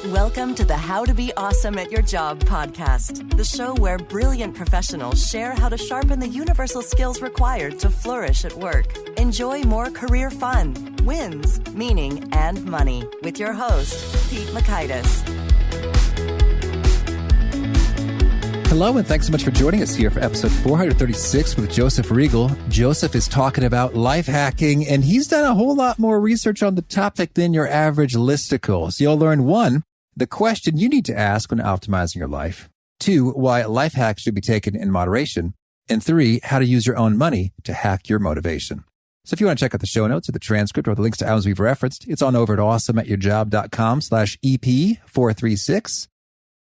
Welcome to the How to Be Awesome at Your Job podcast, the show where brilliant professionals share how to sharpen the universal skills required to flourish at work. Enjoy more career fun, wins, meaning, and money with your host, Pete Makaitis. Hello, and thanks so much for joining us here for episode 436 with Joseph Reagle. Joseph is talking about life hacking, and he's done a whole lot more research on the topic than your average listicle. So you'll learn 1, the question you need to ask when optimizing your life. 2, why life hacks should be taken in moderation. And 3, how to use your own money to hack your motivation. So if you want to check out the show notes or the transcript or the links to items we've referenced, it's on over at awesomeatyourjob.com/EP436.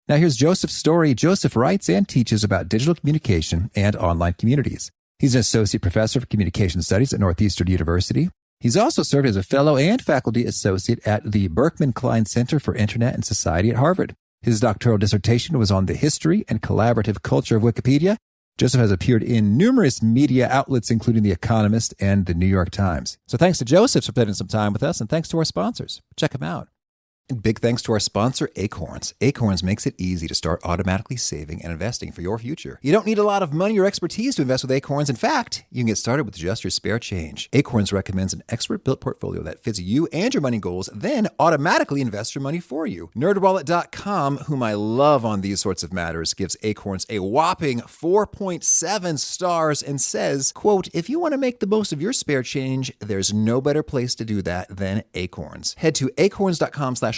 Now here's Joseph's story. Joseph writes and teaches about digital communication and online communities. He's an associate professor of communication studies at Northeastern University. He's also served as a fellow and faculty associate at the Berkman Klein Center for Internet and Society at Harvard. His doctoral dissertation was on the history and collaborative culture of Wikipedia. Joseph has appeared in numerous media outlets, including The Economist and the New York Times. So thanks to Joseph for spending some time with us, and thanks to our sponsors. Check them out. And big thanks to our sponsor, Acorns. Acorns makes it easy to start automatically saving and investing for your future. You don't need a lot of money or expertise to invest with Acorns. In fact, you can get started with just your spare change. Acorns recommends an expert-built portfolio that fits you and your money goals, then automatically invests your money for you. NerdWallet.com, whom I love on these sorts of matters, gives Acorns a whopping 4.7 stars and says, quote, if you want to make the most of your spare change, there's no better place to do that than Acorns. Head to acorns.com/awesome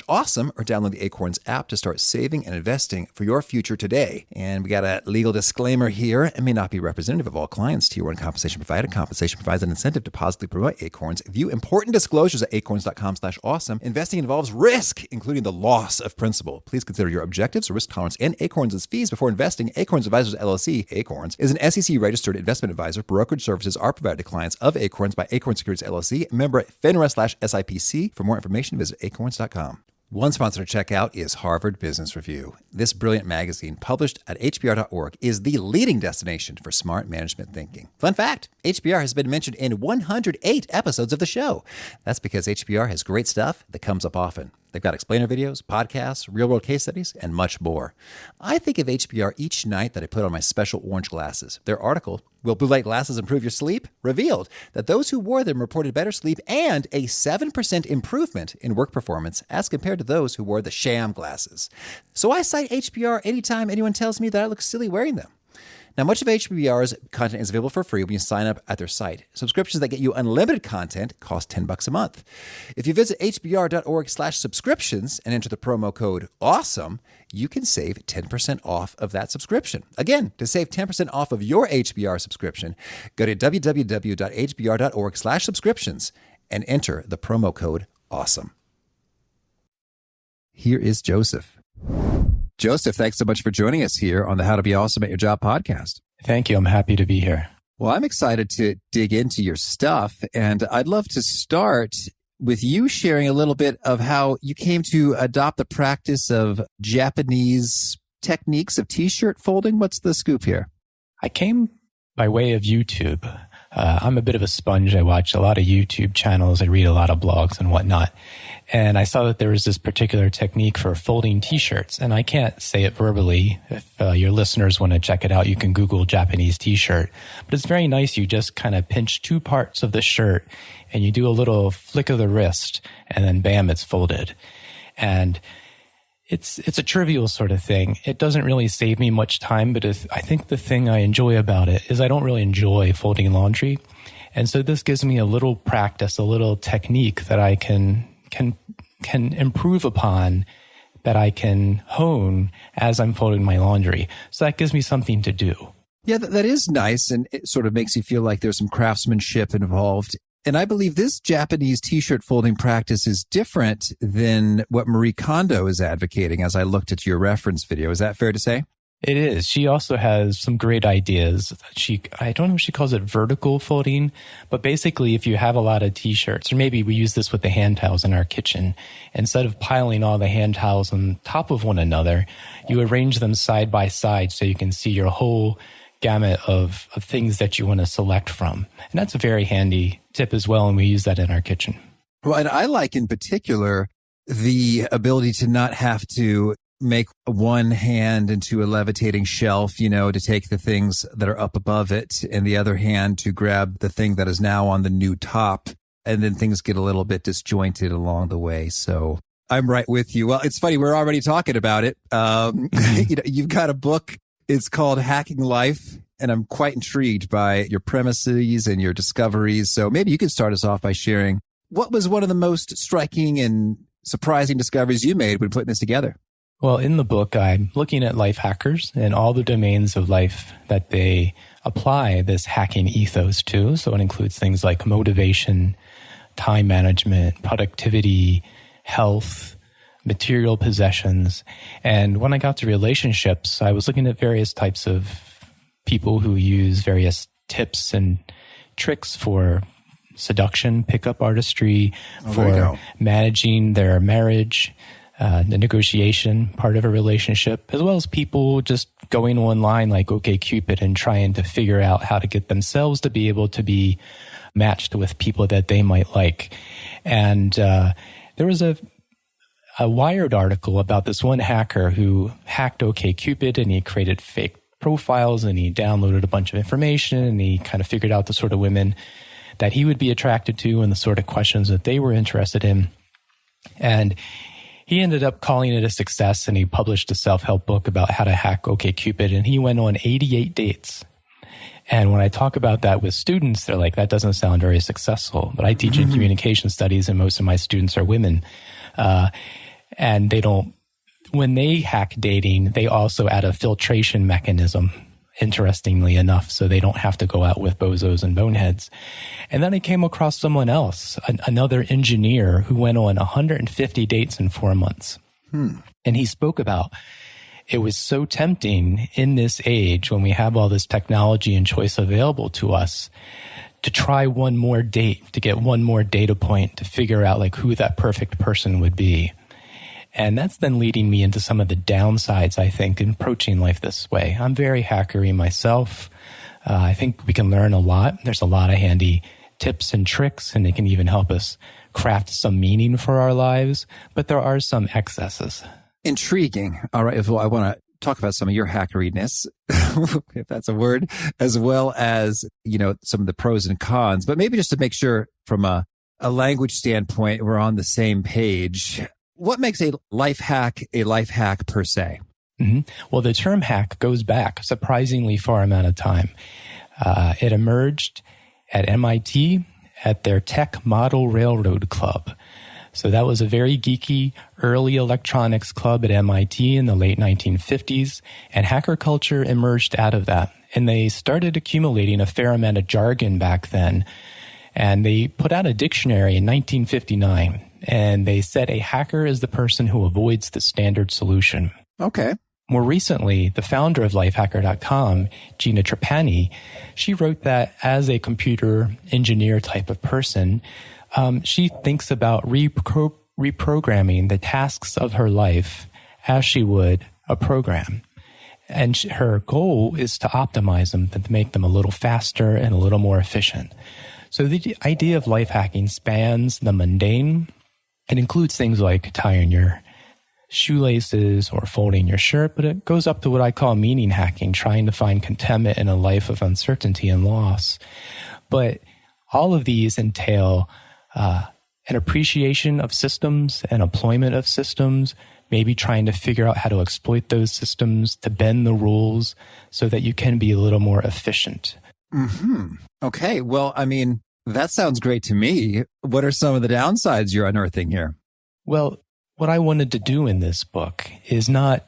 or download the Acorns app to start saving and investing for your future today. And we got a legal disclaimer here. It may not be representative of all clients. Tier 1 compensation provided. Compensation provides an incentive to positively promote Acorns. View important disclosures at acorns.com/awesome. Investing involves risk, including the loss of principal. Please consider your objectives, risk tolerance, and Acorns' fees before investing. Acorns Advisors LLC, Acorns, is an SEC-registered investment advisor. Brokerage services are provided to clients of Acorns by Acorns Securities LLC, member FINRA/SIPC. For more information, visit acorns.com. One sponsor to check out is Harvard Business Review. This brilliant magazine, published at hbr.org, is the leading destination for smart management thinking. Fun fact, HBR has been mentioned in 108 episodes of the show. That's because HBR has great stuff that comes up often. They've got explainer videos, podcasts, real-world case studies, and much more. I think of HBR each night that I put on my special orange glasses. Their article, Will Blue Light Glasses Improve Your Sleep?, revealed that those who wore them reported better sleep and a 7% improvement in work performance as compared to those who wore the sham glasses. So I cite HBR anytime anyone tells me that I look silly wearing them. Now, much of HBR's content is available for free when you sign up at their site. Subscriptions that get you unlimited content cost $10 a month. If you visit hbr.org/subscriptions and enter the promo code AWESOME, you can save 10% off of that subscription. Again, to save 10% off of your HBR subscription, go to www.hbr.org/subscriptions and enter the promo code AWESOME. Here is Joseph. Joseph, thanks so much for joining us here on the How to Be Awesome at Your Job podcast. Thank you. I'm happy to be here. Well, I'm excited to dig into your stuff, and I'd love to start with you sharing a little bit of how you came to adopt the practice of Japanese techniques of t-shirt folding. What's the scoop here? I came by way of YouTube. I'm a bit of a sponge. I watch a lot of YouTube channels. I read a lot of blogs and whatnot. And I saw that there was this particular technique for folding t-shirts. And I can't say it verbally. If your listeners want to check it out, you can Google Japanese t-shirt. But it's very nice. You just kind of pinch 2 parts of the shirt and you do a little flick of the wrist and then bam, it's folded. And it's a trivial sort of thing. It doesn't really save me much time, but I think the thing I enjoy about it is I don't really enjoy folding laundry. And so this gives me a little practice, a little technique that I can improve upon, that I can hone as I'm folding my laundry. So that gives me something to do. Yeah, that is nice. And it sort of makes you feel like there's some craftsmanship involved. And I believe this Japanese t-shirt folding practice is different than what Marie Kondo is advocating as I looked at your reference video. Is that fair to say? It is. She also has some great ideas. I don't know if she calls it vertical folding, but basically if you have a lot of t-shirts, or maybe we use this with the hand towels in our kitchen, instead of piling all the hand towels on top of one another, you arrange them side by side so you can see your whole gamut of things that you want to select from. And that's a very handy tip as well, and we use that in our kitchen. Well, and I like in particular the ability to not have to make one hand into a levitating shelf, to take the things that are up above it, and the other hand to grab the thing that is now on the new top. And then things get a little bit disjointed along the way. So I'm right with you. Well, it's funny. We're already talking about it. You've got a book. It's called Hacking Life. And I'm quite intrigued by your premises and your discoveries. So maybe you could start us off by sharing what was one of the most striking and surprising discoveries you made when putting this together? Well, in the book, I'm looking at life hackers and all the domains of life that they apply this hacking ethos to. So it includes things like motivation, time management, productivity, health, material possessions. And when I got to relationships, I was looking at various types of people who use various tips and tricks for seduction, pickup artistry, for managing their marriage, the negotiation part of a relationship, as well as people just going online like OkCupid and trying to figure out how to get themselves to be able to be matched with people that they might like. And there was a Wired article about this one hacker who hacked OkCupid, and he created fake profiles, and he downloaded a bunch of information, and he kind of figured out the sort of women that he would be attracted to and the sort of questions that they were interested in. And he ended up calling it a success, and he published a self-help book about how to hack OkCupid, and he went on 88 dates. And when I talk about that with students, they're like, that doesn't sound very successful. But I teach in communication studies, and most of my students are women. And they don't, when they hack dating, they also add a filtration mechanism, interestingly enough, so they don't have to go out with bozos and boneheads. And then I came across someone else, another engineer who went on 150 dates in 4 months. And he spoke about it was so tempting in this age when we have all this technology and choice available to us to try one more date, to get one more data point, to figure out like who that perfect person would be. And that's then leading me into some of the downsides, I think, in approaching life this way. I'm very hackery myself. I think we can learn a lot. There's a lot of handy tips and tricks, and it can even help us craft some meaning for our lives. But there are some excesses. Intriguing. All right. Well, I want to talk about some of your hackeriness, if that's a word, as well as, some of the pros and cons. But maybe just to make sure from a language standpoint, we're on the same page. What makes a life hack per se? Well, the term hack goes back a surprisingly far amount of time. It emerged at MIT at their Tech Model Railroad Club. So that was a very geeky early electronics club at MIT in the late 1950s, and hacker culture emerged out of that. And they started accumulating a fair amount of jargon back then. And they put out a dictionary in 1959. And they said a hacker is the person who avoids the standard solution. Okay. More recently, the founder of lifehacker.com, Gina Trapani, she wrote that as a computer engineer type of person, she thinks about reprogramming the tasks of her life as she would a program. And her goal is to optimize them, to make them a little faster and a little more efficient. So the idea of life hacking spans the mundane. It includes things like tying your shoelaces or folding your shirt, but it goes up to what I call meaning hacking, trying to find contentment in a life of uncertainty and loss. But all of these entail an appreciation of systems and employment of systems, maybe trying to figure out how to exploit those systems to bend the rules so that you can be a little more efficient. Okay. Well, that sounds great to me. What are some of the downsides you're unearthing here? Well, what I wanted to do in this book is not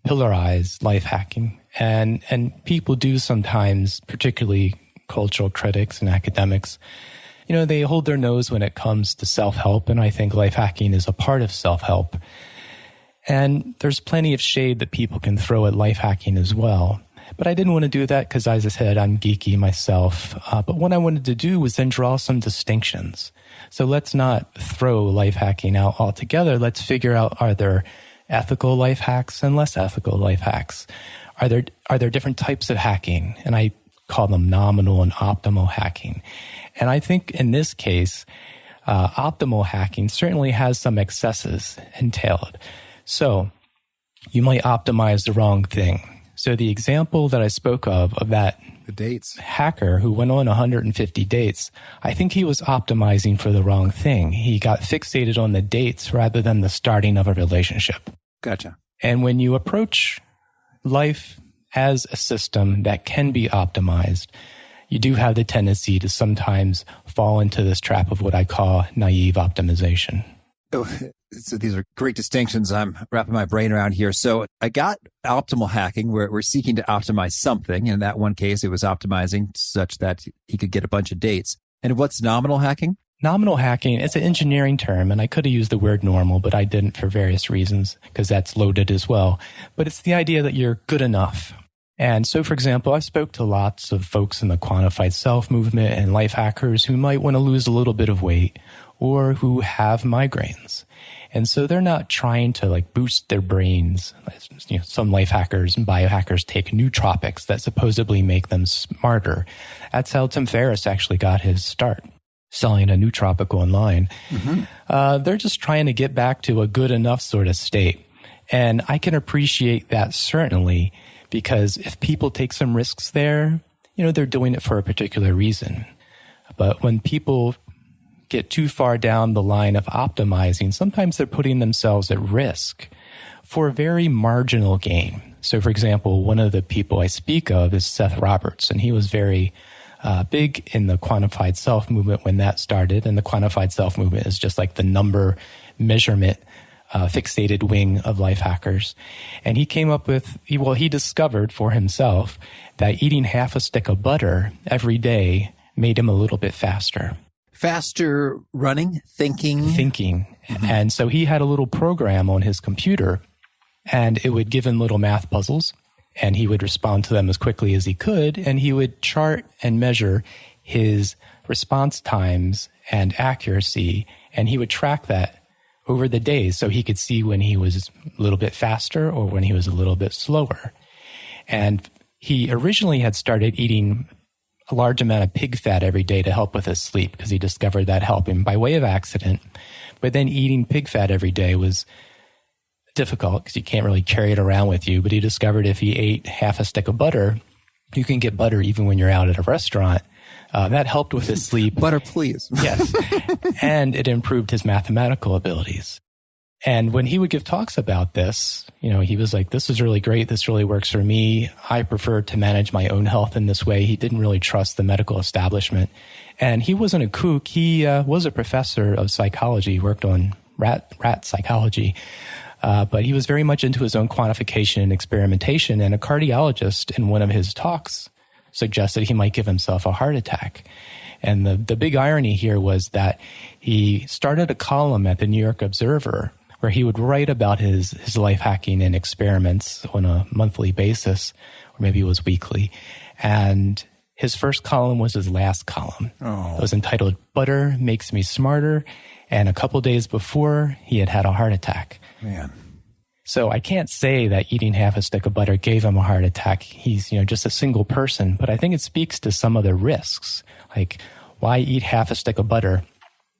pillarize life hacking. And people do sometimes, particularly cultural critics and academics, they hold their nose when it comes to self-help. And I think life hacking is a part of self-help. And there's plenty of shade that people can throw at life hacking as well. But I didn't want to do that because, as I said, I'm geeky myself. But what I wanted to do was then draw some distinctions. So let's not throw life hacking out altogether. Let's figure out, are there ethical life hacks and less ethical life hacks? Are there different types of hacking? And I call them nominal and optimal hacking. And I think in this case, optimal hacking certainly has some excesses entailed. So you might optimize the wrong thing. So the example that I spoke of that the dates hacker who went on 150 dates, I think he was optimizing for the wrong thing. He got fixated on the dates rather than the starting of a relationship. Gotcha. And when you approach life as a system that can be optimized, you do have the tendency to sometimes fall into this trap of what I call naive optimization. Oh, so these are great distinctions. I'm wrapping my brain around here. So I got optimal hacking where we're seeking to optimize something. In that one case, it was optimizing such that he could get a bunch of dates. And what's nominal hacking? Nominal hacking, it's an engineering term, and I could have used the word normal, but I didn't for various reasons because that's loaded as well. But it's the idea that you're good enough. And so, for example, I spoke to lots of folks in the quantified self movement and life hackers who might want to lose a little bit of weight or who have migraines. And so they're not trying to boost their brains. Some life hackers and biohackers take nootropics that supposedly make them smarter. That's how Tim Ferriss actually got his start, selling a nootropic online. Mm-hmm. They're just trying to get back to a good enough sort of state. And I can appreciate that certainly, because if people take some risks there, they're doing it for a particular reason. But when people get too far down the line of optimizing, sometimes they're putting themselves at risk for a very marginal gain. So, for example, one of the people I speak of is Seth Roberts, and he was very big in the quantified self movement when that started. And the quantified self movement is just like the number measurement fixated wing of life hackers. And he came up with, he discovered for himself that eating half a stick of butter every day made him a little bit faster. Faster running, thinking. Mm-hmm. And so he had a little program on his computer, and it would give him little math puzzles, and he would respond to them as quickly as he could, and he would chart and measure his response times and accuracy, and he would track that over the days so he could see when he was a little bit faster or when he was a little bit slower. And he originally had started eating a large amount of pig fat every day to help with his sleep because he discovered that helped him by way of accident. But then eating pig fat every day was difficult because you can't really carry it around with you. But he discovered if he ate half a stick of butter, you can get butter even when you're out at a restaurant. That helped with his sleep. Butter, please. Yes. And it improved his mathematical abilities. And when he would give talks about this, he was like, this is really great. This really works for me. I prefer to manage my own health in this way. He didn't really trust the medical establishment. And he wasn't a kook. He was a professor of psychology. He worked on rat psychology. But he was very much into his own quantification and experimentation. And a cardiologist in one of his talks suggested he might give himself a heart attack. And the big irony here was that he started a column at the New York Observer where he would write about his life hacking and experiments on a monthly basis, or maybe it was weekly. And his first column was his last column. Oh. It was entitled Butter Makes Me Smarter. And a couple days before, he had a heart attack. Man. So I can't say that eating half a stick of butter gave him a heart attack. He's, just a single person. But I think it speaks to some of the risks. Like, why eat half a stick of butter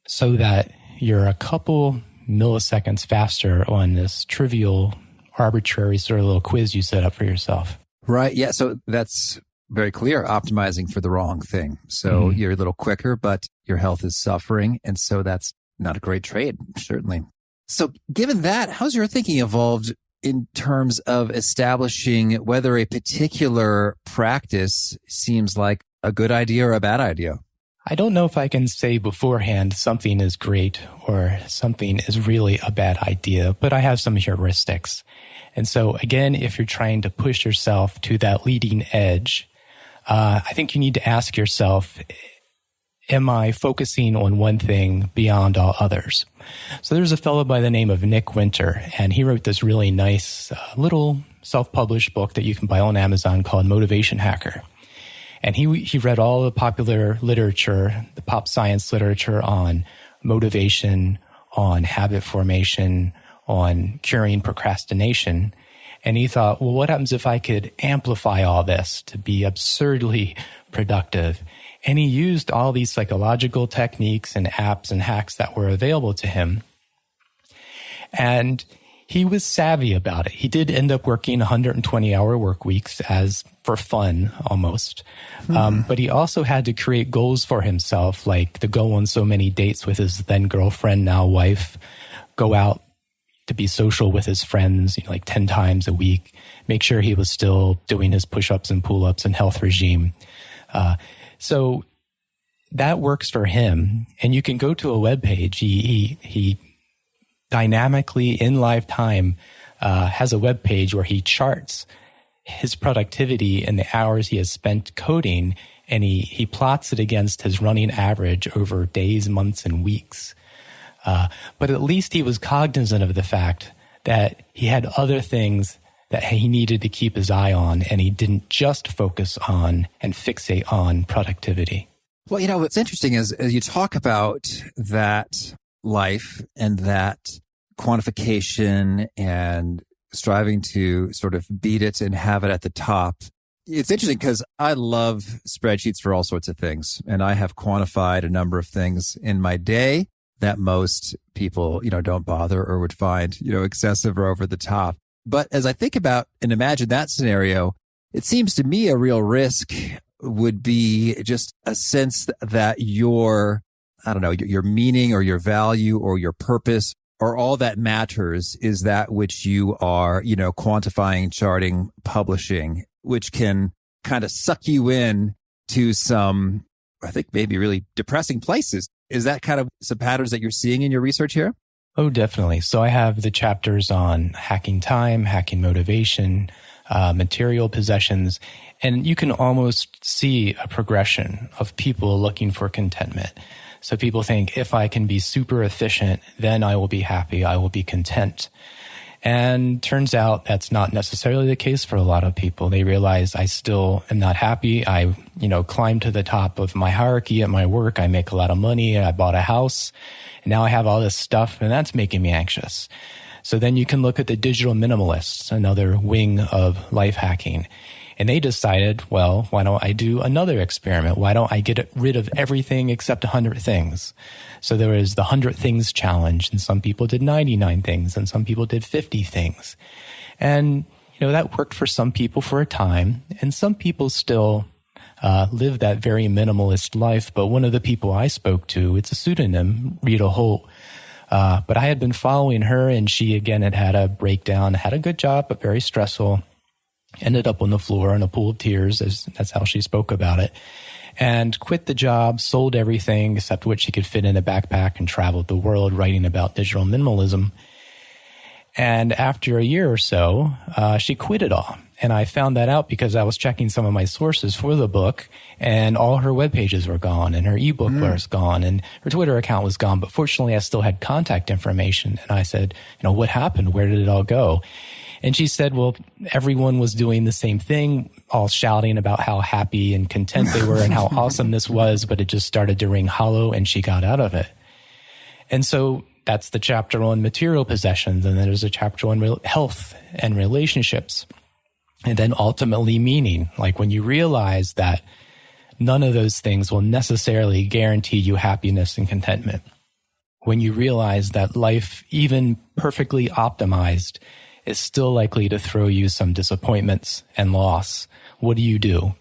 so that you're a couple milliseconds faster on this trivial, arbitrary sort of little quiz you set up for yourself? Right. Yeah. So that's very clear. Optimizing for the wrong thing. So you're a little quicker, but your health is suffering. And so that's not a great trade, certainly. So given that, how's your thinking evolved in terms of establishing whether a particular practice seems like a good idea or a bad idea? I don't know if I can say beforehand something is great or something is really a bad idea, but I have some heuristics. And so again, if you're trying to push yourself to that leading edge, I think you need to ask yourself, am I focusing on one thing beyond all others? So there's a fellow by the name of Nick Winter, and he wrote this really nice little self-published book that you can buy on Amazon called Motivation Hacker. And he read all the popular literature, the pop science literature on motivation, on habit formation, on curing procrastination. And he thought, well, what happens if I could amplify all this to be absurdly productive And he used all these psychological techniques and apps and hacks that were available to him. And he was savvy about it. He did end up working 120-hour work weeks as for fun almost. But he also had to create goals for himself, like to go on so many dates with his then girlfriend, now wife, go out to be social with his friends, like 10 times a week, make sure he was still doing his push-ups and pull-ups and health regime. So that works for him. And you can go to a webpage. He dynamically in live time has a webpage where he charts his productivity and the hours he has spent coding, and he plots it against his running average over days, months, and weeks. But at least he was cognizant of the fact that he had other things that he needed to keep his eye on, and he didn't just focus on and fixate on productivity. Well, what's interesting is as you talk about that life and that quantification and striving to sort of beat it and have it at the top. It's interesting because I love spreadsheets for all sorts of things. And I have quantified a number of things in my day that most people, don't bother or would find, excessive or over the top. But as I think about and imagine that scenario, it seems to me a real risk would be just a sense that your meaning or your value or your purpose or all that matters is that which you are, quantifying, charting, publishing, which can kind of suck you in to some, I think, maybe really depressing places. Is that kind of some patterns that you're seeing in your research here? Oh, definitely. So I have the chapters on hacking time, hacking motivation, material possessions, and you can almost see a progression of people looking for contentment. So people think, if I can be super efficient, then I will be happy, I will be content. And turns out that's not necessarily the case for a lot of people. They realize I still am not happy. I, climb to the top of my hierarchy at my work. I make a lot of money. I bought a house. And now I have all this stuff, and that's making me anxious. So then you can look at the digital minimalists, another wing of life hacking. And they decided, well, why don't I do another experiment? Why don't I get rid of everything except 100 things? So there was the 100 things challenge, and some people did 99 things, and some people did 50 things. And, that worked for some people for a time, and some people still live that very minimalist life. But one of the people I spoke to, it's a pseudonym, Rita Holt, but I had been following her, and she, again, had a breakdown, had a good job, but very stressful. Ended up on the floor in a pool of tears, that's how she spoke about it, and quit the job, sold everything except what she could fit in a backpack, and traveled the world writing about digital minimalism. And after a year or so, she quit it all. And I found that out because I was checking some of my sources for the book, and all her web pages were gone, and her ebook was gone, and her Twitter account was gone. But fortunately, I still had contact information. And I said, what happened? Where did it all go? And she said, well, everyone was doing the same thing, all shouting about how happy and content they were and how awesome this was, but it just started to ring hollow, and she got out of it. And so that's the chapter on material possessions. And then there's a chapter on health and relationships. And then ultimately meaning, like when you realize that none of those things will necessarily guarantee you happiness and contentment. When you realize that life, even perfectly optimized, is still likely to throw you some disappointments and loss. What do you do?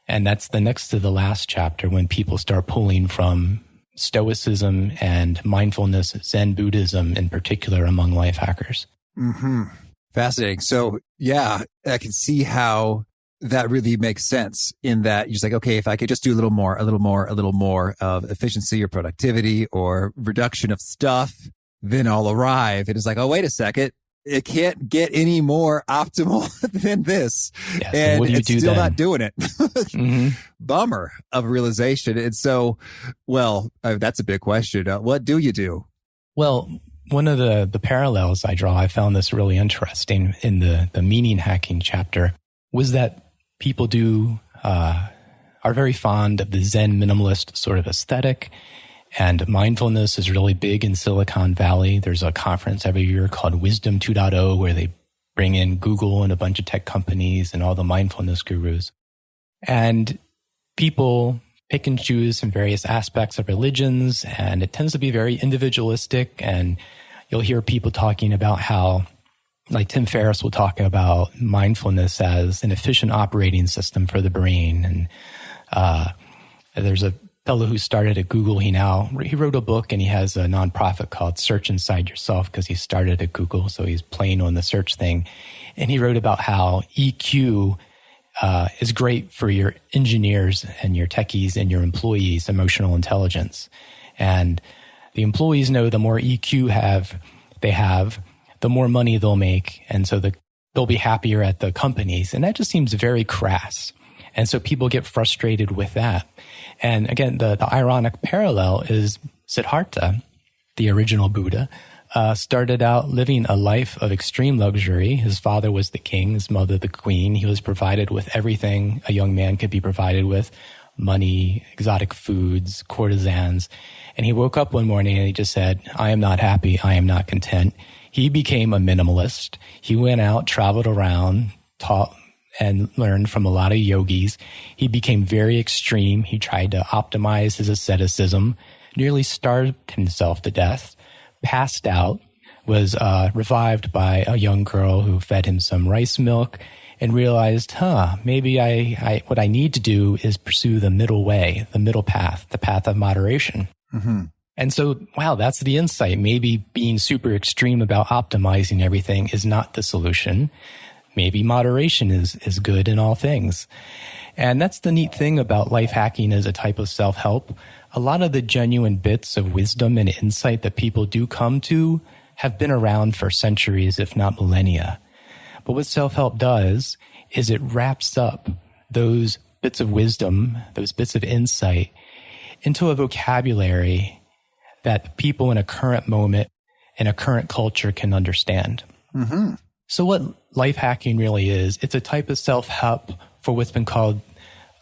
And that's the next to the last chapter, when people start pulling from Stoicism and mindfulness, Zen Buddhism in particular, among life hackers. Mm-hmm. Fascinating. So yeah, I can see how that really makes sense in that you're just like, okay, if I could just do a little more of efficiency or productivity or reduction of stuff, then I'll arrive. It is like, oh, wait a second. It can't get any more optimal than this. Yeah, so and what do you it's do still then? Not doing it. Mm-hmm. Bummer of realization. And so, that's a big question. What do you do? Well, one of the parallels I draw, I found this really interesting in the meaning hacking chapter, was that people are very fond of the Zen minimalist sort of aesthetic. And mindfulness is really big in Silicon Valley. There's a conference every year called Wisdom 2.0 where they bring in Google and a bunch of tech companies and all the mindfulness gurus. And people pick and choose from various aspects of religions, and it tends to be very individualistic. And you'll hear people talking about how, like Tim Ferriss will talk about mindfulness as an efficient operating system for the brain. And there's a fellow who started at Google. He wrote a book, and he has a nonprofit called Search Inside Yourself because he started at Google. So he's playing on the search thing. And he wrote about how EQ is great for your engineers and your techies and your employees' emotional intelligence. And the employees know the more EQ they have, the more money they'll make. And so they'll be happier at the companies. And that just seems very crass. And so people get frustrated with that. And again, the ironic parallel is Siddhartha, the original Buddha, started out living a life of extreme luxury. His father was the king, his mother the queen. He was provided with everything a young man could be provided with: money, exotic foods, courtesans. And he woke up one morning and he just said, "I am not happy. I am not content." He became a minimalist. He went out, traveled around, taught and learned from a lot of yogis. He became very extreme. He tried to optimize his asceticism, nearly starved himself to death, passed out, was revived by a young girl who fed him some rice milk, and realized, maybe what I need to do is pursue the middle way, the middle path, the path of moderation. Mm-hmm. And so, wow, that's the insight. Maybe being super extreme about optimizing everything is not the solution. Maybe moderation is good in all things. And that's the neat thing about life hacking as a type of self-help. A lot of the genuine bits of wisdom and insight that people do come to have been around for centuries, if not millennia. But what self-help does is it wraps up those bits of wisdom, those bits of insight, into a vocabulary that people in a current moment, in a current culture can understand. Mm-hmm. So what life hacking really is, it's a type of self-help for what's been called,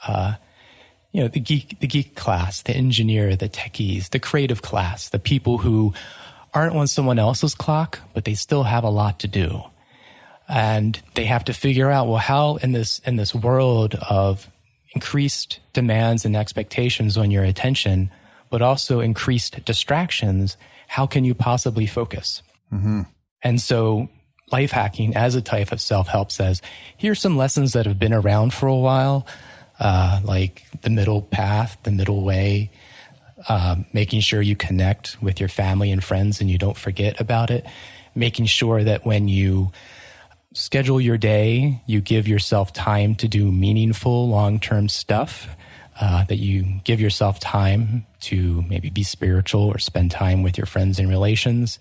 the geek class, the engineer, the techies, the creative class, the people who aren't on someone else's clock, but they still have a lot to do. And they have to figure out, well, how in this world of increased demands and expectations on your attention, but also increased distractions, how can you possibly focus? Mm-hmm. And so life hacking as a type of self-help says, here's some lessons that have been around for a while, like the middle path, the middle way, making sure you connect with your family and friends and you don't forget about it, making sure that when you schedule your day, you give yourself time to do meaningful long-term stuff, that you give yourself time to maybe be spiritual or spend time with your friends and relations.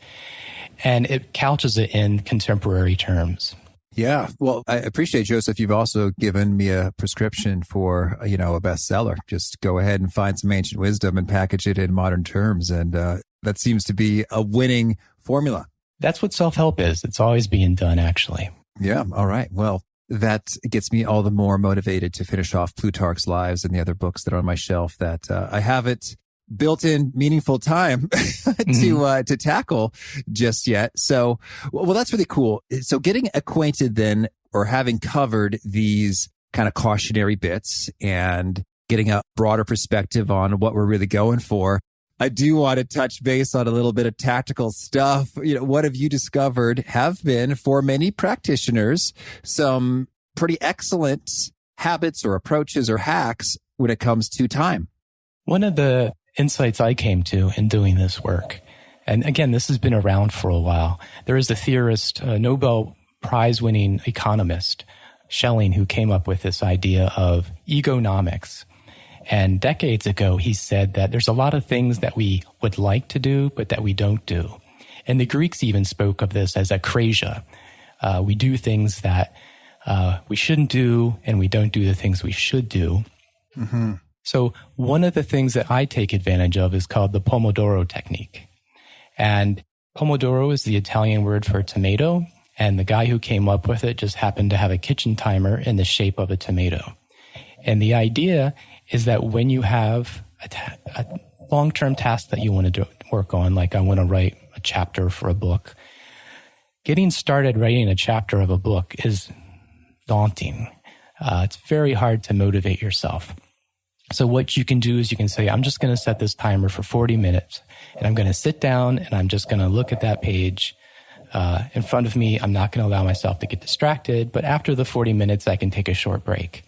And it couches it in contemporary terms. Yeah. Well, I appreciate, Joseph, you've also given me a prescription for, a bestseller. Just go ahead and find some ancient wisdom and package it in modern terms. And that seems to be a winning formula. That's what self-help is. It's always being done, actually. Yeah. All right. Well, that gets me all the more motivated to finish off Plutarch's Lives and the other books that are on my shelf that I haven't built in meaningful time to tackle just yet. So, well, that's really cool. So getting acquainted then, or having covered these kind of cautionary bits and getting a broader perspective on what we're really going for, I do want to touch base on a little bit of tactical stuff. What have you discovered have been, for many practitioners, some pretty excellent habits or approaches or hacks when it comes to time? One of the insights I came to in doing this work, and again, this has been around for a while. There is a theorist, a Nobel Prize-winning economist, Schelling, who came up with this idea of egonomics. And decades ago, he said that there's a lot of things that we would like to do, but that we don't do. And the Greeks even spoke of this as akrasia. We do things that we shouldn't do, and we don't do the things we should do. Mm-hmm. So one of the things that I take advantage of is called the Pomodoro technique. And Pomodoro is the Italian word for tomato. And the guy who came up with it just happened to have a kitchen timer in the shape of a tomato. And the idea is that when you have a long-term task that you want to work on, like I want to write a chapter for a book, getting started writing a chapter of a book is daunting. It's very hard to motivate yourself. So what you can do is you can say, I'm just going to set this timer for 40 minutes and I'm going to sit down and I'm just going to look at that page in front of me. I'm not going to allow myself to get distracted, but after the 40 minutes, I can take a short break.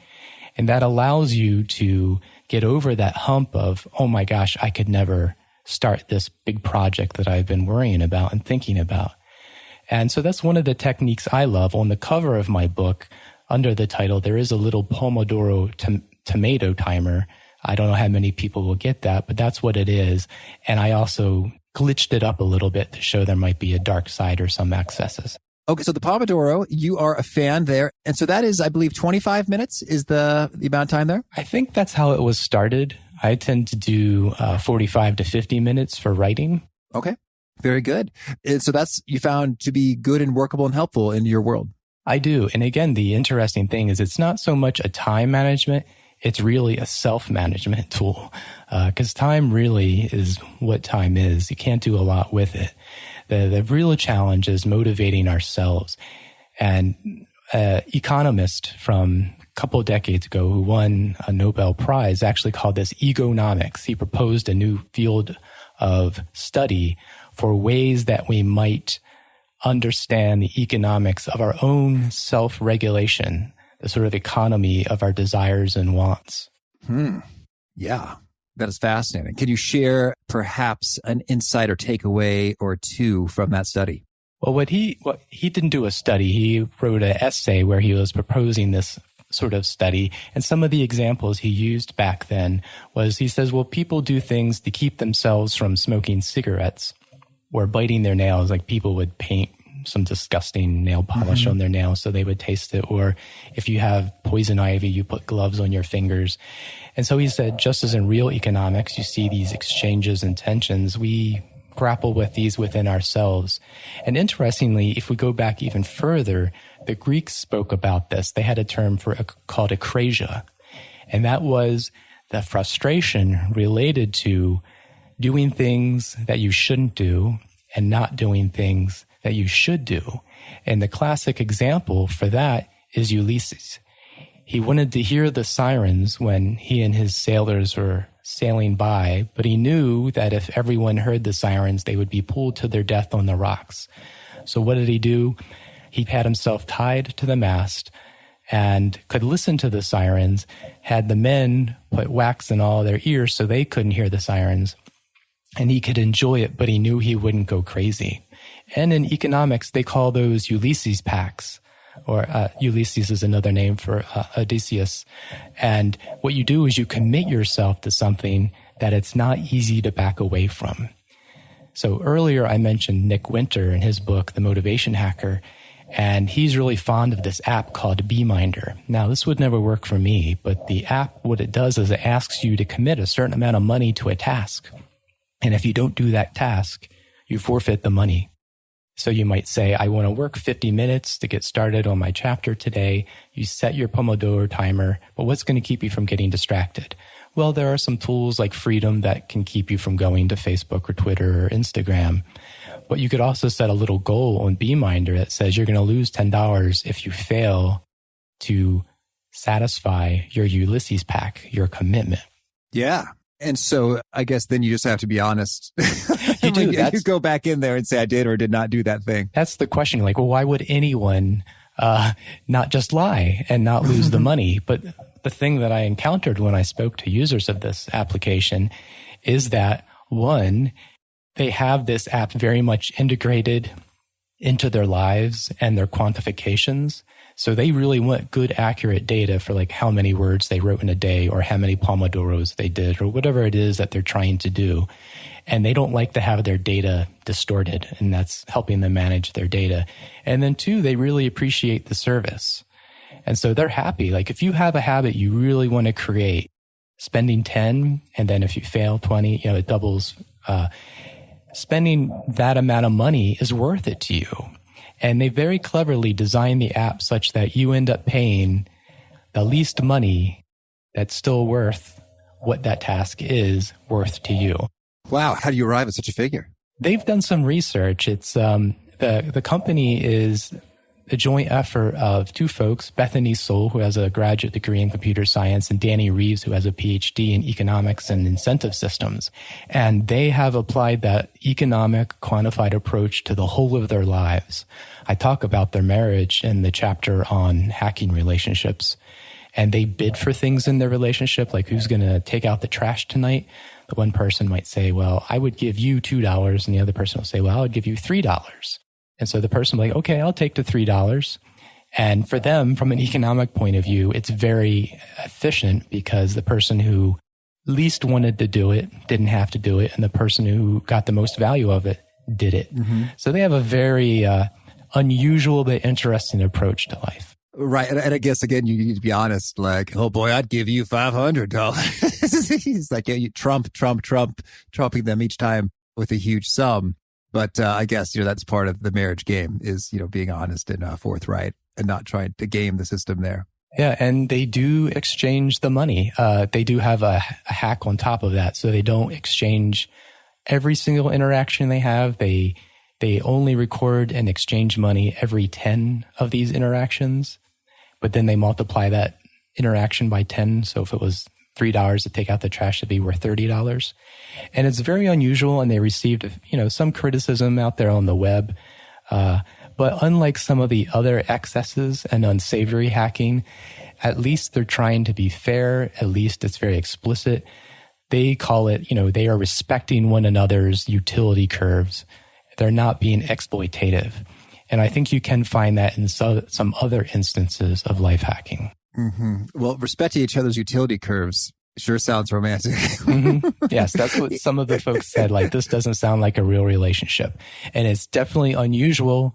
And that allows you to get over that hump of, oh my gosh, I could never start this big project that I've been worrying about and thinking about. And so that's one of the techniques I love. On the cover of my book, under the title, there is a little Pomodoro tomato timer. I don't know how many people will get that, but that's what it is. And I also glitched it up a little bit to show there might be a dark side or some excesses. Okay, so the Pomodoro, you are a fan there. And so that is, I believe, 25 minutes is the amount of time there? I think that's how it was started. I tend to do 45 to 50 minutes for writing. Okay, very good. And so that's you found to be good and workable and helpful in your world. I do. And again, the interesting thing is it's not so much a time management, it's really a self-management tool. Because time really is what time is. You can't do a lot with it. The real challenge is motivating ourselves. And an economist from a couple of decades ago who won a Nobel Prize actually called this egonomics. He proposed a new field of study for ways that we might understand the economics of our own self-regulation, the sort of economy of our desires and wants. Yeah, that is fascinating. Can you share perhaps an insight or takeaway or two from that study? Well, he didn't do a study. He wrote an essay where he was proposing this sort of study. And some of the examples he used back then was, he says, well, people do things to keep themselves from smoking cigarettes or biting their nails. Like people would paint some disgusting nail polish on their nails so they would taste it. Or if you have poison ivy, you put gloves on your fingers. And so he said, just as in real economics, you see these exchanges and tensions, we grapple with these within ourselves. And interestingly, if we go back even further, the Greeks spoke about this. They had a term called akrasia. And that was the frustration related to doing things that you shouldn't do and not doing things that you should do. And the classic example for that is Ulysses. He wanted to hear the sirens when he and his sailors were sailing by, but he knew that if everyone heard the sirens, they would be pulled to their death on the rocks. So what did he do? He had himself tied to the mast and could listen to the sirens, had the men put wax in all their ears so they couldn't hear the sirens, and he could enjoy it, but he knew he wouldn't go crazy. And in economics, they call those Ulysses pacts, or Ulysses is another name for Odysseus. And what you do is you commit yourself to something that it's not easy to back away from. So earlier I mentioned Nick Winter in his book, The Motivation Hacker, and he's really fond of this app called Beeminder. Now, this would never work for me, but the app, what it does is it asks you to commit a certain amount of money to a task. And if you don't do that task, you forfeit the money. So you might say, I want to work 50 minutes to get started on my chapter today. You set your Pomodoro timer, but what's going to keep you from getting distracted? Well, there are some tools like Freedom that can keep you from going to Facebook or Twitter or Instagram. But you could also set a little goal on Beeminder that says you're going to lose $10 if you fail to satisfy your Ulysses pack, your commitment. Yeah. And so I guess then you just have to be honest. You do. You go back in there and say, I did or did not do that thing. That's the question. Like, well, why would anyone not just lie and not lose the money? But the thing that I encountered when I spoke to users of this application is that, one, they have this app very much integrated into their lives and their quantifications. So they really want good, accurate data for like how many words they wrote in a day or how many Pomodoros they did or whatever it is that they're trying to do. And they don't like to have their data distorted, and that's helping them manage their data. And then two, they really appreciate the service. And so they're happy. Like if you have a habit you really want to create, spending 10, and then if you fail 20, it doubles. Spending that amount of money is worth it to you. And they very cleverly designed the app such that you end up paying the least money that's still worth what that task is worth to you. Wow. How do you arrive at such a figure? They've done some research. It's the company is a joint effort of two folks, Bethany Soul, who has a graduate degree in computer science, and Danny Reeves, who has a PhD in economics and incentive systems. And they have applied that economic quantified approach to the whole of their lives. I talk about their marriage in the chapter on hacking relationships. And they bid for things in their relationship, like who's going to take out the trash tonight. The one person might say, well, I would give you $2. And the other person will say, well, I would give you $3. And so the person will be like, okay, I'll take the $3. And for them, from an economic point of view, it's very efficient because the person who least wanted to do it didn't have to do it. And the person who got the most value of it did it. Mm-hmm. So they have a very unusual but interesting approach to life. Right. And I guess, again, you need to be honest, like, oh boy, I'd give you $500. He's like, yeah, you trumping them each time with a huge sum. But I guess, that's part of the marriage game is, being honest and forthright and not trying to game the system there. Yeah. And they do exchange the money. They do have a hack on top of that. So they don't exchange every single interaction they have. They only record and exchange money every 10 of these interactions, but then they multiply that interaction by 10. So if it was $3 to take out the trash, it'd be worth $30. And it's very unusual, and they received, some criticism out there on the web. But unlike some of the other excesses and unsavory hacking, at least they're trying to be fair. At least it's very explicit. They call it, they are respecting one another's utility curves. They're not being exploitative. And I think you can find that in some other instances of life hacking. Mm-hmm. Well, respecting each other's utility curves sure sounds romantic. Mm-hmm. Yes, that's what some of the folks said. Like, this doesn't sound like a real relationship. And it's definitely unusual,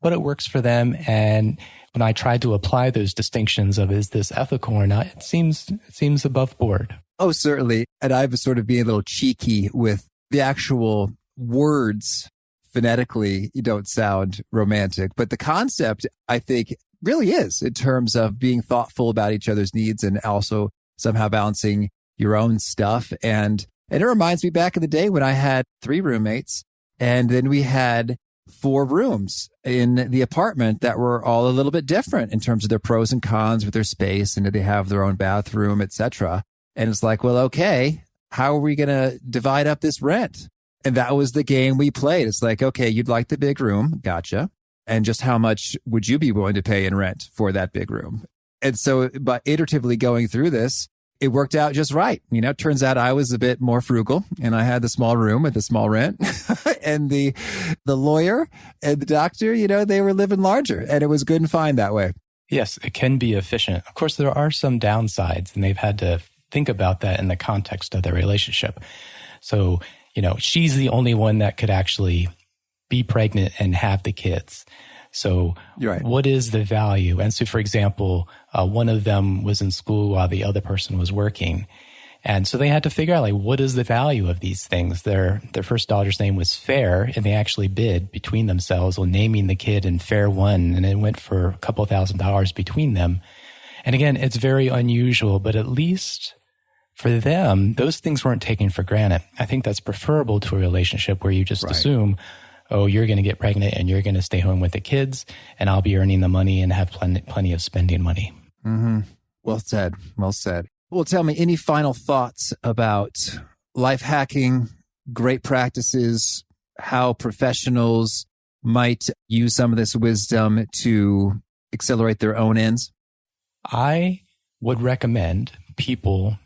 but it works for them. And when I tried to apply those distinctions of is this ethical or not, it seems above board. Oh, certainly. And I was sort of being a little cheeky with the actual words. Phonetically, you don't sound romantic, but the concept, I think, really is in terms of being thoughtful about each other's needs and also somehow balancing your own stuff. And it reminds me back in the day when I had 3 roommates, and then we had 4 rooms in the apartment that were all a little bit different in terms of their pros and cons with their space, and did they have their own bathroom, etc. And it's like, well, okay, how are we going to divide up this rent? And that was the game we played. It's like, okay, you'd like the big room. Gotcha. And just how much would you be willing to pay in rent for that big room? And so, but iteratively going through this, it worked out just right. It turns out I was a bit more frugal, and I had the small room with the small rent and the lawyer and the doctor, they were living larger, and it was good and fine that way. Yes, it can be efficient. Of course, there are some downsides, and they've had to think about that in the context of their relationship. So, she's the only one that could actually be pregnant and have the kids. So right. What is the value? And so, for example, one of them was in school while the other person was working. And so they had to figure out, what is the value of these things? Their first daughter's name was Fair, and they actually bid between themselves on naming the kid, and Fair won, and it went for a couple $1,000s between them. And again, it's very unusual, but at least for them, those things weren't taken for granted. I think that's preferable to a relationship where you just assume, oh, you're going to get pregnant and you're going to stay home with the kids, and I'll be earning the money and have plenty of spending money. Mm-hmm. Well said. Well said. Well, tell me, any final thoughts about life hacking, great practices, how professionals might use some of this wisdom to accelerate their own ends? I would recommend people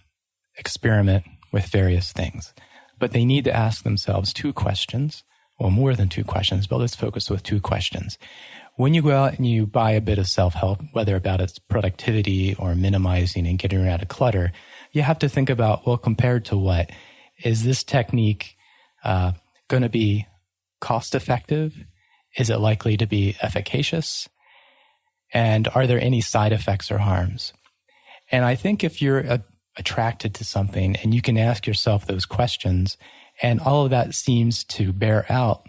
experiment with various things, but they need to ask themselves 2 questions, or more than 2 questions, but let's focus with 2 questions. When you go out and you buy a bit of self-help, whether about its productivity or minimizing and getting rid of clutter, you have to think about, well, compared to what? Is this technique going to be cost effective? Is it likely to be efficacious? And are there any side effects or harms? And I think if you're attracted to something and you can ask yourself those questions and all of that seems to bear out,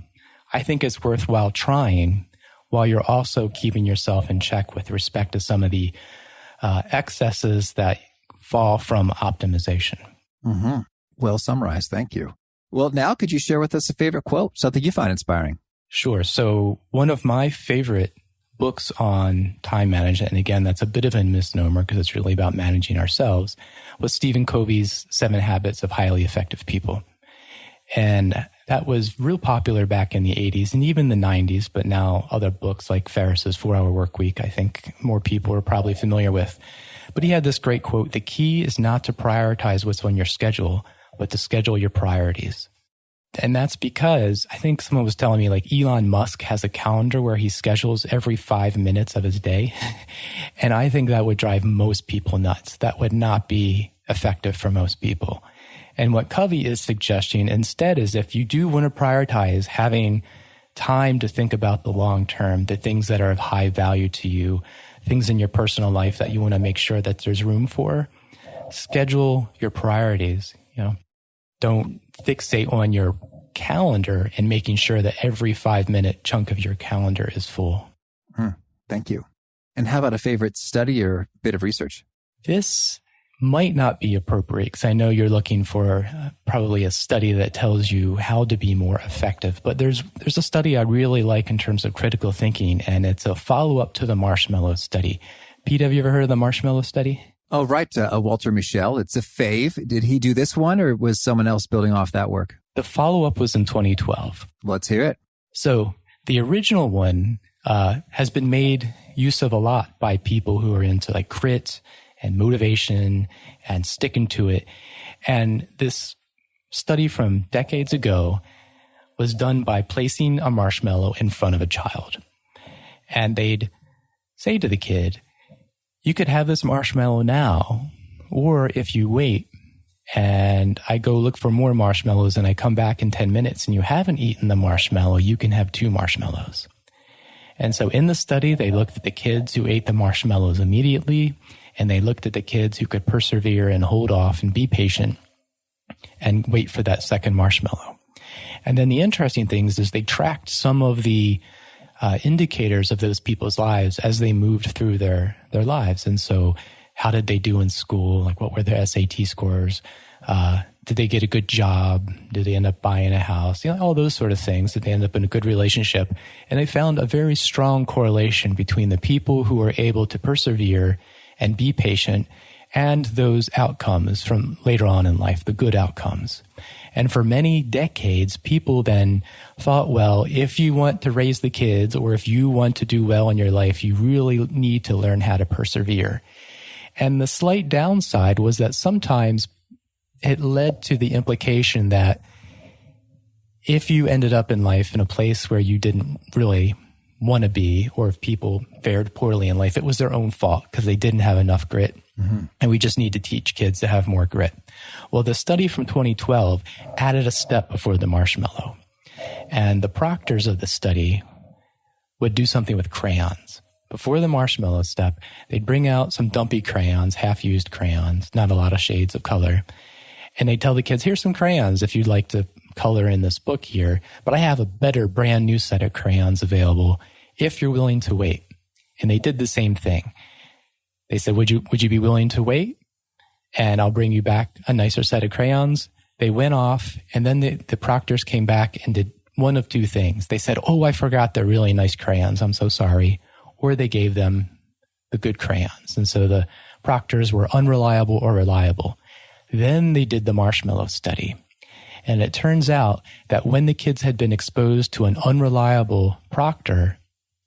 I think it's worthwhile trying while you're also keeping yourself in check with respect to some of the excesses that fall from optimization. Mm-hmm. Well summarized. Thank you. Well, now could you share with us a favorite quote, something you find inspiring? Sure. So one of my favorite books on time management, and again, that's a bit of a misnomer because it's really about managing ourselves, was Stephen Covey's 7 Habits of Highly Effective People. And that was real popular back in the 80s and even the 90s, but now other books like Ferriss's 4-Hour Workweek, I think more people are probably familiar with. But he had this great quote, "The key is not to prioritize what's on your schedule, but to schedule your priorities." And that's because I think someone was telling me like Elon Musk has a calendar where he schedules every 5 minutes of his day. And I think that would drive most people nuts. That would not be effective for most people. And what Covey is suggesting instead is if you do want to prioritize having time to think about the long term, the things that are of high value to you, things in your personal life that you want to make sure that there's room for, schedule your priorities. Don't fixate on your calendar and making sure that every 5-minute chunk of your calendar is full. Thank you. And how about a favorite study or bit of research? This might not be appropriate because I know you're looking for probably a study that tells you how to be more effective. But there's a study I really like in terms of critical thinking, and it's a follow-up to the marshmallow study. Pete, have you ever heard of the marshmallow study? Oh, right. Walter Mischel. It's a fave. Did he do this one or was someone else building off that work? The follow-up was in 2012. Let's hear it. So the original one has been made use of a lot by people who are into like grit and motivation and sticking to it. And this study from decades ago was done by placing a marshmallow in front of a child. And they'd say to the kid, you could have this marshmallow now, or if you wait and I go look for more marshmallows and I come back in 10 minutes and you haven't eaten the marshmallow, you can have 2 marshmallows. And so in the study, they looked at the kids who ate the marshmallows immediately, and they looked at the kids who could persevere and hold off and be patient and wait for that second marshmallow. And then the interesting thing is they tracked some of the indicators of those people's lives as they moved through their lives. And so how did they do in school? Like what were their SAT scores? Did they get a good job? Did they end up buying a house? All those sort of things. Did they end up in a good relationship? And they found a very strong correlation between the people who were able to persevere and be patient and those outcomes from later on in life, the good outcomes. And for many decades, people then thought, well, if you want to raise the kids or if you want to do well in your life, you really need to learn how to persevere. And the slight downside was that sometimes it led to the implication that if you ended up in life in a place where you didn't really want to be, or if people fared poorly in life, it was their own fault because they didn't have enough grit. Mm-hmm. And we just need to teach kids to have more grit. Well, the study from 2012 added a step before the marshmallow. And the proctors of the study would do something with crayons. Before the marshmallow step, they'd bring out some dumpy crayons, half-used crayons, not a lot of shades of color. And they'd tell the kids, here's some crayons if you'd like to color in this book here, but I have a better brand new set of crayons available if you're willing to wait. And they did the same thing. They said, would you be willing to wait? And I'll bring you back a nicer set of crayons. They went off, and then the proctors came back and did one of two things. They said, oh, I forgot they're really nice crayons. I'm so sorry. Or they gave them the good crayons. And so the proctors were unreliable or reliable. Then they did the marshmallow study. And it turns out that when the kids had been exposed to an unreliable proctor,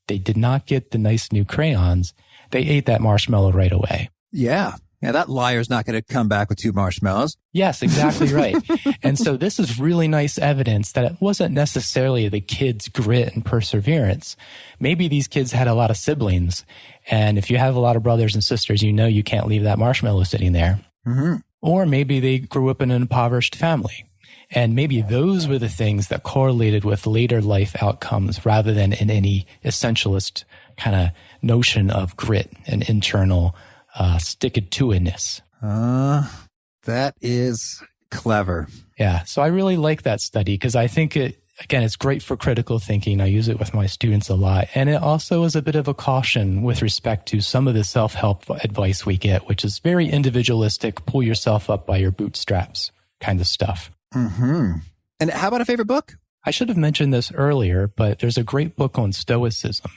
they did not get the nice new crayons. They ate that marshmallow right away. Yeah, that liar's not going to come back with 2 marshmallows. Yes, exactly right. And so this is really nice evidence that it wasn't necessarily the kids' grit and perseverance. Maybe these kids had a lot of siblings. And if you have a lot of brothers and sisters, you can't leave that marshmallow sitting there. Mm-hmm. Or maybe they grew up in an impoverished family. And maybe those were the things that correlated with later life outcomes rather than in any essentialist kind of notion of grit and internal stick-it-to-itness. That is clever. Yeah. So I really like that study because I think it's great for critical thinking. I use it with my students a lot. And it also is a bit of a caution with respect to some of the self-help advice we get, which is very individualistic, pull yourself up by your bootstraps kind of stuff. Mm-hmm. And how about a favorite book? I should have mentioned this earlier, but there's a great book on Stoicism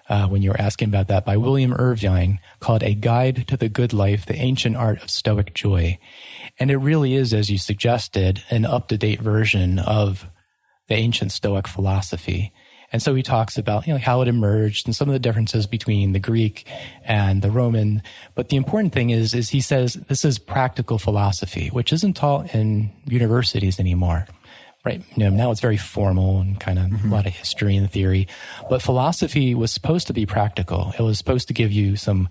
when you were asking about that, by William Irvine, called A Guide to the Good Life, The Ancient Art of Stoic Joy. And it really is, as you suggested, an up-to-date version of the ancient Stoic philosophy. And so he talks about, how it emerged and some of the differences between the Greek and the Roman. But the important thing is he says this is practical philosophy, which isn't taught in universities anymore. Right. Now it's very formal and kind of a lot of history and theory. But philosophy was supposed to be practical. It was supposed to give you some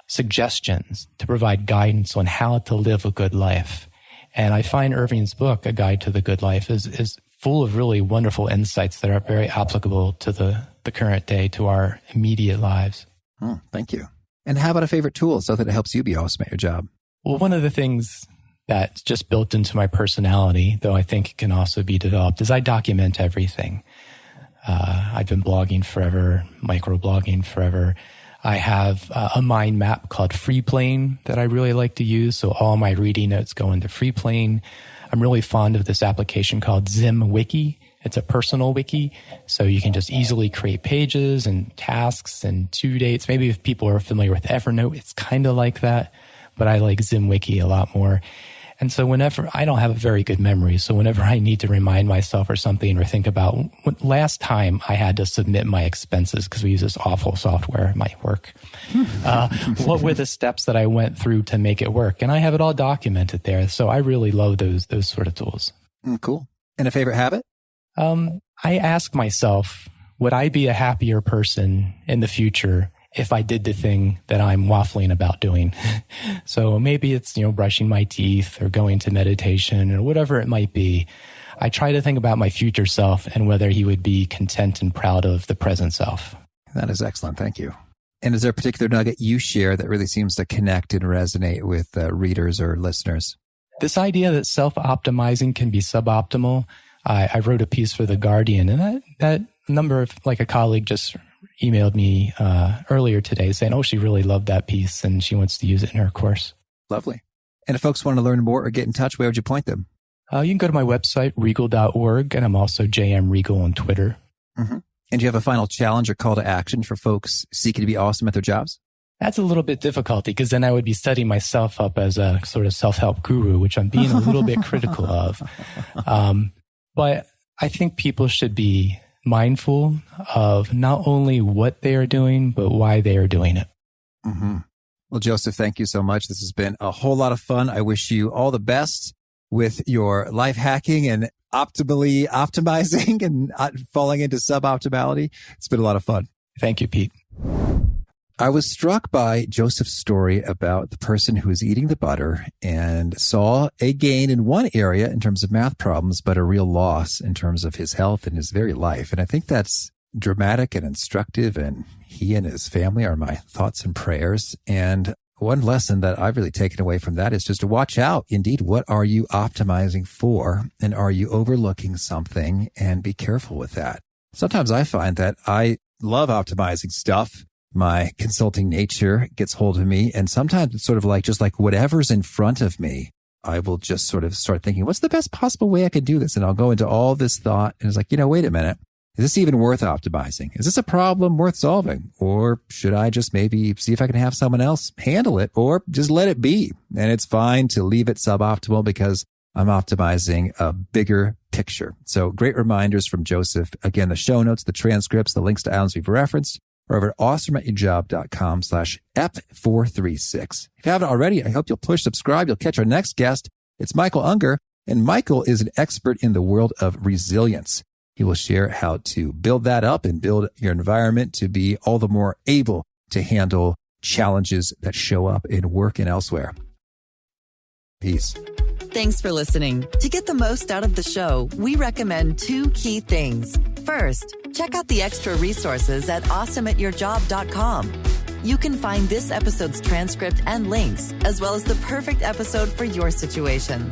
suggestions to provide guidance on how to live a good life. And I find Irving's book, A Guide to the Good Life, is full of really wonderful insights that are very applicable to the current day, to our immediate lives. Oh, thank you. And how about a favorite tool so that it helps you be awesome at your job? Well, one of the things that's just built into my personality, though I think it can also be developed, is I document everything. I've been blogging forever, microblogging forever. I have a mind map called Freeplane that I really like to use. So all my reading notes go into Freeplane. I'm really fond of this application called ZimWiki. It's a personal wiki. So you can just easily create pages and tasks and due dates. Maybe if people are familiar with Evernote, it's kind of like that. But I like ZimWiki a lot more. And so whenever, I don't have a very good memory, so whenever I need to remind myself or something or think about, last time I had to submit my expenses because we use this awful software at my work. What were the steps that I went through to make it work? And I have it all documented there. So I really love those sort of tools. Cool. And a favorite habit? I ask myself, would I be a happier person in the future if I did the thing that I'm waffling about doing? So maybe it's, brushing my teeth or going to meditation or whatever it might be. I try to think about my future self and whether he would be content and proud of the present self. That is excellent. Thank you. And is there a particular nugget you share that really seems to connect and resonate with readers or listeners? This idea that self-optimizing can be suboptimal. I wrote a piece for The Guardian, and that number of, like, a colleague just emailed me earlier today saying, she really loved that piece and she wants to use it in her course. Lovely. And if folks want to learn more or get in touch, where would you point them? You can go to my website, reagle.org, and I'm also JM Reagle on Twitter. Mm-hmm. And do you have a final challenge or call to action for folks seeking to be awesome at their jobs? That's a little bit difficult because then I would be setting myself up as a sort of self-help guru, which I'm being a little bit critical of. But I think people should be mindful of not only what they are doing, but why they are doing it. Mm-hmm. Well, Joseph, thank you so much. This has been a whole lot of fun. I wish you all the best with your life hacking and optimally optimizing and falling into suboptimality. It's been a lot of fun. Thank you, Pete. I was struck by Joseph's story about the person who was eating the butter and saw a gain in one area in terms of math problems, but a real loss in terms of his health and his very life. And I think that's dramatic and instructive, and he and his family are my thoughts and prayers. And one lesson that I've really taken away from that is just to watch out. Indeed, what are you optimizing for? And are you overlooking something? And be careful with that. Sometimes I find that I love optimizing stuff. My consulting nature gets hold of me. And sometimes it's sort of like, just like whatever's in front of me, I will just sort of start thinking, what's the best possible way I could do this? And I'll go into all this thought. And it's like, wait a minute. Is this even worth optimizing? Is this a problem worth solving? Or should I just maybe see if I can have someone else handle it, or just let it be? And it's fine to leave it suboptimal because I'm optimizing a bigger picture. So great reminders from Joseph. Again, the show notes, the transcripts, the links to items we've referenced are over at awesomeatyourjob.com/F436. If you haven't already, I hope you'll push subscribe. You'll catch our next guest. It's Michael Unger, and Michael is an expert in the world of resilience. He will share how to build that up and build your environment to be all the more able to handle challenges that show up in work and elsewhere. Peace. Thanks for listening. To get the most out of the show, we recommend 2 key things. First, check out the extra resources at awesomeatyourjob.com. You can find this episode's transcript and links, as well as the perfect episode for your situation.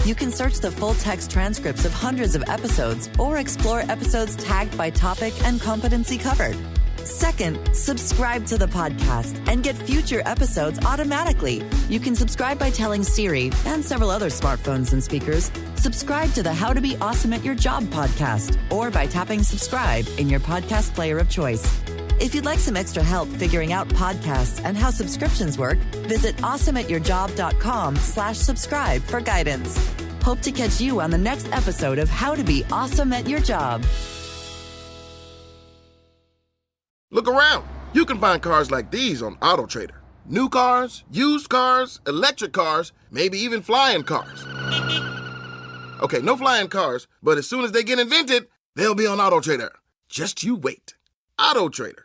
You can search the full text transcripts of hundreds of episodes or explore episodes tagged by topic and competency covered. Second, subscribe to the podcast and get future episodes automatically. You can subscribe by telling Siri and several other smartphones and speakers, subscribe to the How to Be Awesome at Your Job podcast, or by tapping subscribe in your podcast player of choice. If you'd like some extra help figuring out podcasts and how subscriptions work, visit awesomeatyourjob.com/subscribe for guidance. Hope to catch you on the next episode of How to Be Awesome at Your Job. Look around. You can find cars like these on AutoTrader. New cars, used cars, electric cars, maybe even flying cars. Okay, no flying cars, but as soon as they get invented, they'll be on AutoTrader. Just you wait. AutoTrader.